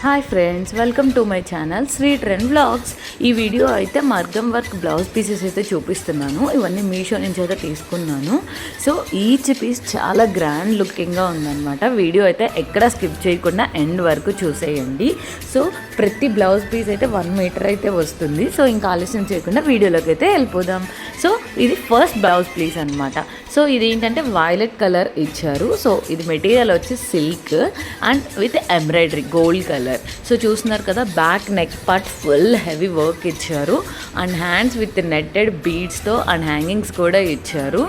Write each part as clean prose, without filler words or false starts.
Hi friends, welcome to my channel Sri trend vlogs. ఈ video అయితే మగ్గం వర్క్ బ్లౌజ్ పీసెస్ అయితే చూపిస్తున్నాను. ఇవన్నీ మీషో నుంచి అయితే తీసుకున్నాను. సో ఈచ్ పీస్ చాలా గ్రాండ్ లుకింగ్గా ఉందన్నమాట. వీడియో అయితే ఎక్కడ స్కిప్ చేయకుండా ఎండ్ వరకు చూసేయండి. సో ప్రతి బ్లౌజ్ పీస్ అయితే 1 మీటర్ అయితే వస్తుంది. సో ఇంకా ఆలస్యం చేయకుండా వీడియోలోకి అయితే వెళ్ళిపోదాం. సో ఇది ఫస్ట్ బ్లౌజ్ పీస్ అనమాట. సో ఇది ఏంటంటే వైలెట్ కలర్ ఇచ్చారు. సో ఇది మెటీరియల్ వచ్చి silk and with embroidery gold colour. So చూస్తున్నారు కదా, back neck part full heavy work ఇచ్చారు అండ్ హ్యాండ్స్ విత్ నెట్టెడ్ బీడ్స్తో అండ్ హ్యాంగింగ్స్ కూడా ఇచ్చారు.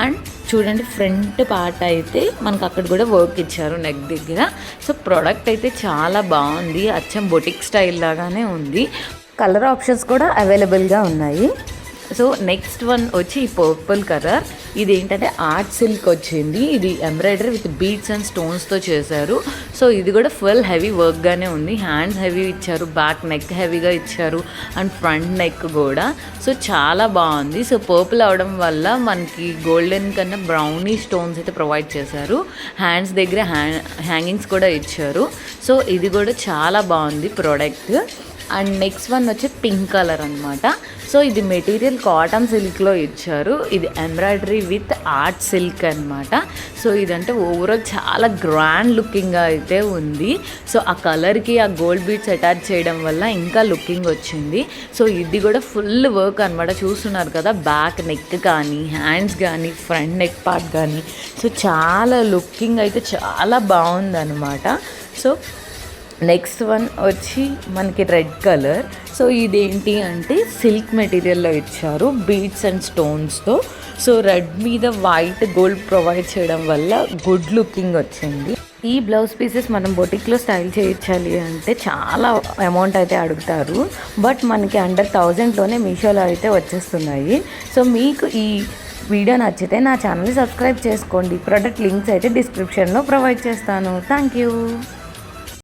అండ్ చూడండి, ఫ్రంట్ పార్ట్ అయితే మనకు అక్కడ కూడా వర్క్ ఇచ్చారు నెక్ దగ్గర. సో ప్రోడక్ట్ అయితే చాలా బాగుంది, అచ్చం బొటిక్ స్టైల్ లాగానే ఉంది. కలర్ ఆప్షన్స్ కూడా అవైలబుల్గా ఉన్నాయి. సో నెక్స్ట్ వన్ వచ్చి ఈ పర్పుల్ కలర్. ఇది ఏంటంటే ఆర్ట్ సిల్క్ వచ్చింది. ఇది ఎంబ్రాయిడరీ విత్ బీడ్స్ అండ్ స్టోన్స్తో చేశారు. సో ఇది కూడా ఫుల్ హెవీ వర్క్గానే ఉంది. హ్యాండ్స్ హెవీ ఇచ్చారు, బ్యాక్ నెక్ హెవీగా ఇచ్చారు అండ్ ఫ్రంట్ నెక్ కూడా. సో చాలా బాగుంది. సో పర్పుల్ అవడం వల్ల మనకి గోల్డెన్ కన్నా బ్రౌనీ స్టోన్స్ అయితే ప్రొవైడ్ చేశారు. హ్యాండ్స్ దగ్గర హ్యాంగింగ్స్ కూడా ఇచ్చారు. సో ఇది కూడా చాలా బాగుంది ప్రోడక్ట్. అండ్ నెక్స్ట్ వన్ వచ్చి పింక్ కలర్ అనమాట. సో ఇది మెటీరియల్ కాటన్ సిల్క్లో ఇచ్చారు. ఇది ఎంబ్రాయిడరీ విత్ ఆర్ట్ సిల్క్ అనమాట. సో ఇదంటే ఓవరాల్ చాలా గ్రాండ్ లుకింగ్గా అయితే ఉంది. సో ఆ కలర్కి ఆ గోల్డ్ బీడ్స్ అటాచ్ చేయడం వల్ల ఇంకా లుకింగ్ వచ్చింది. సో ఇది కూడా ఫుల్ వర్క్ అనమాట. చూస్తున్నారు కదా, బ్యాక్ నెక్ కానీ హ్యాండ్స్ కానీ ఫ్రంట్ నెక్ పార్ట్ కానీ. సో చాలా లుకింగ్ అయితే చాలా బాగుందన్నమాట. సో నెక్స్ట్ వన్ వచ్చి మనకి రెడ్ కలర్. సో ఇదేంటి అంటే సిల్క్ మెటీరియల్లో ఇచ్చారు బీడ్స్ అండ్ స్టోన్స్తో. సో రెడ్ మీద వైట్ గోల్డ్ ప్రొవైడ్ చేయడం వల్ల గుడ్ లుకింగ్ వచ్చింది. ఈ బ్లౌజ్ పీసెస్ మనం బొటిక్లో స్టైల్ చేయించాలి అంటే చాలా అమౌంట్ అయితే అడుగుతారు. బట్ మనకి అండర్ 1000లోనే మీషోలో అయితే వచ్చేస్తున్నాయి. సో మీకు ఈ వీడియో నచ్చితే నా ఛానల్ని సబ్స్క్రైబ్ చేసుకోండి. ప్రొడక్ట్ లింక్స్ అయితే డిస్క్రిప్షన్లో ప్రొవైడ్ చేస్తాను. Thank you.